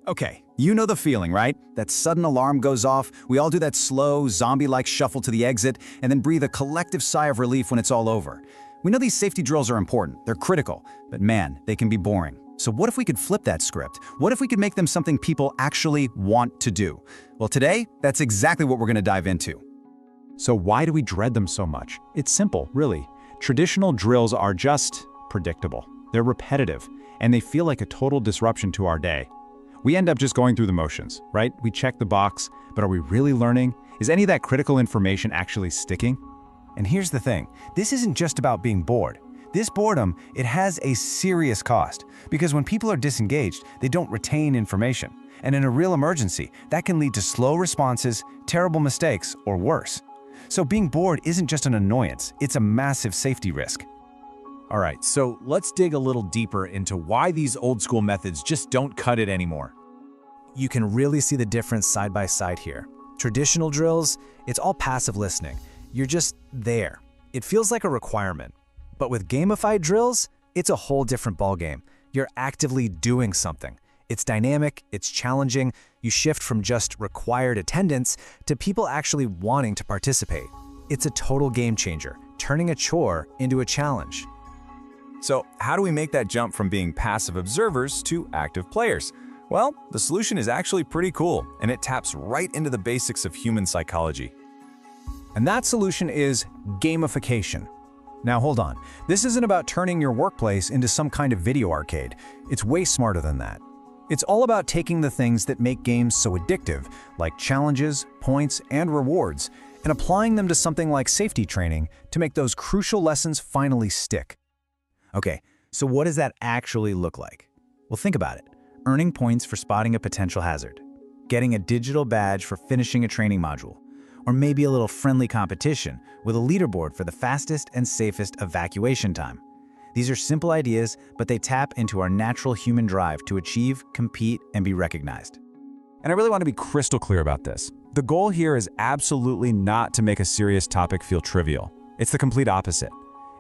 Okay, you know the feeling, right? That sudden alarm goes off, we all do that slow, zombie-like shuffle to the exit, and then breathe a collective sigh of relief when it's all over. We know these safety drills are important, they're critical, but man, they can be boring. So what if we could flip that script? What if we could make them something people actually want to do? Well, today, that's exactly what we're going to dive into. So why do we dread them so much? It's simple, really. Traditional drills are just predictable. They're repetitive, and they feel like a total disruption to our day. We end up just going through the motions, right? We check the box, but are we really learning? Is any of that critical information actually sticking? And here's the thing, this isn't just about being bored. This boredom, it has a serious cost, because when people are disengaged, they don't retain information. And in a real emergency, that can lead to slow responses, terrible mistakes, or worse. So being bored isn't just an annoyance, it's a massive safety risk. All right, so let's dig a little deeper into why these old school methods just don't cut it anymore. You can really see the difference side by side here. Traditional drills, it's all passive listening. You're just there. It feels like a requirement. But with gamified drills, it's a whole different ballgame. You're actively doing something. It's dynamic, it's challenging. You shift from just required attendance to people actually wanting to participate. It's a total game changer, turning a chore into a challenge. So how do we make that jump from being passive observers to active players? Well, the solution is actually pretty cool, and it taps right into the basics of human psychology. And that solution is gamification. Now hold on, this isn't about turning your workplace into some kind of video arcade. It's way smarter than that. It's all about taking the things that make games so addictive, like challenges, points, and rewards, and applying them to something like safety training to make those crucial lessons finally stick. Okay, so what does that actually look like? Well, think about it. Earning points for spotting a potential hazard, getting a digital badge for finishing a training module, or maybe a little friendly competition with a leaderboard for the fastest and safest evacuation time. These are simple ideas, but they tap into our natural human drive to achieve, compete, and be recognized. And I really want to be crystal clear about this. The goal here is absolutely not to make a serious topic feel trivial. It's the complete opposite.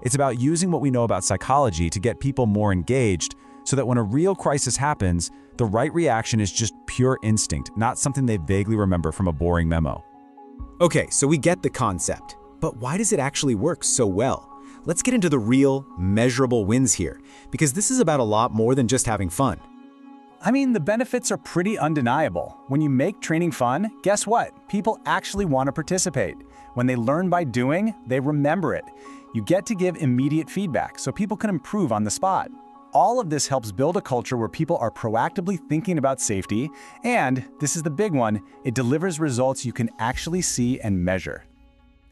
It's about using what we know about psychology to get people more engaged so that when a real crisis happens, the right reaction is just pure instinct, not something they vaguely remember from a boring memo. Okay, so we get the concept, but why does it actually work so well? Let's get into the real, measurable wins here, because this is about a lot more than just having fun. I mean, the benefits are pretty undeniable. When you make training fun, guess what? People actually want to participate. When they learn by doing, they remember it. You get to give immediate feedback so people can improve on the spot. All of this helps build a culture where people are proactively thinking about safety, and, this is the big one, it delivers results you can actually see and measure.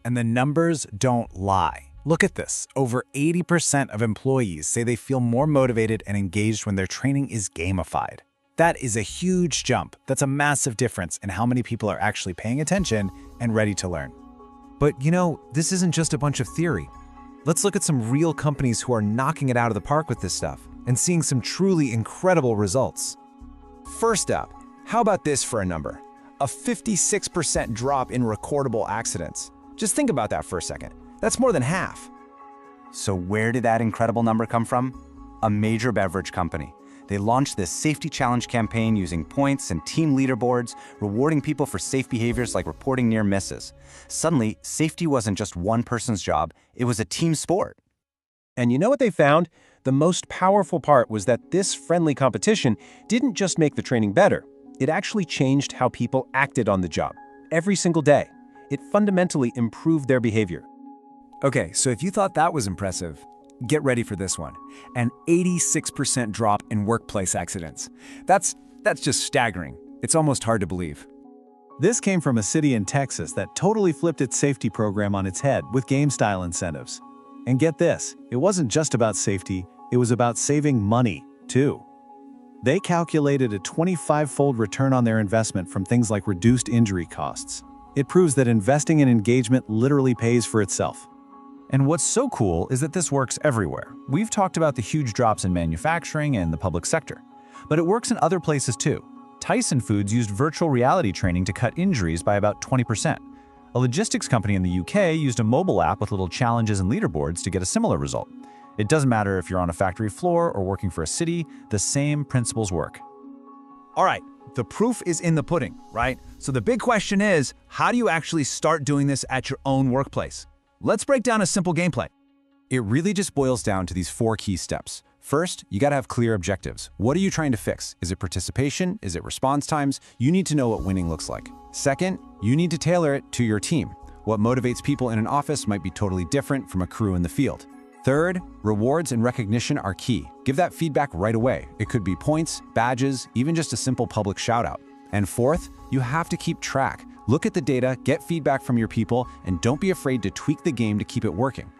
And the numbers don't lie. Look at this. Over 80% of employees say they feel more motivated and engaged when their training is gamified. That is a huge jump. That's a massive difference in how many people are actually paying attention and ready to learn. But you know, this isn't just a bunch of theory. Let's look at some real companies who are knocking it out of the park with this stuff and seeing some truly incredible results. First up, how about this for a number? A 56% drop in recordable accidents. Just think about that for a second. That's more than half. So where did that incredible number come from? A major beverage company. They launched this safety challenge campaign using points and team leaderboards, rewarding people for safe behaviors like reporting near misses. Suddenly, safety wasn't just one person's job, it was a team sport. And you know what they found? The most powerful part was that this friendly competition didn't just make the training better, it actually changed how people acted on the job. Every single day. It fundamentally improved their behavior. Okay, so if you thought that was impressive, get ready for this one. An 86% drop in workplace accidents. That's just staggering. It's almost hard to believe. This came from a city in Texas that totally flipped its safety program on its head with game-style incentives. And get this, it wasn't just about safety, it was about saving money, too. They calculated a 25-fold return on their investment from things like reduced injury costs. It proves that investing in engagement literally pays for itself. And what's so cool is that this works everywhere. We've talked about the huge drops in manufacturing and the public sector, but it works in other places too. Tyson Foods used virtual reality training to cut injuries by about 20%. A logistics company in the UK used a mobile app with little challenges and leaderboards to get a similar result. It doesn't matter if you're on a factory floor or working for a city, the same principles work. All right, the proof is in the pudding, right? So the big question is, how do you actually start doing this at your own workplace? Let's break down a simple gameplay. It really just boils down to these 4 key steps. First, you gotta have clear objectives. What are you trying to fix? Is it participation? Is it response times? You need to know what winning looks like. Second, you need to tailor it to your team. What motivates people in an office might be totally different from a crew in the field. Third, rewards and recognition are key. Give that feedback right away. It could be points, badges, even just a simple public shout-out. And fourth, you have to keep track. Look at the data, get feedback from your people, and don't be afraid to tweak the game to keep it working.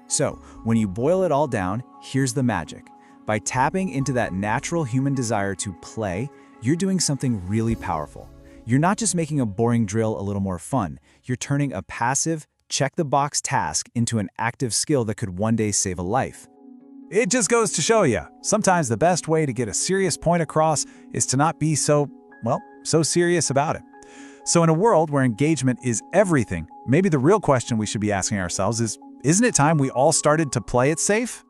So, when you boil it all down, here's the magic. By tapping into that natural human desire to play, you're doing something really powerful. You're not just making a boring drill a little more fun, you're turning a passive, check-the-box task into an active skill that could one day save a life. It just goes to show you, sometimes the best way to get a serious point across is to not be so serious about it. So in a world where engagement is everything, maybe the real question we should be asking ourselves is, isn't it time we all started to play it safe?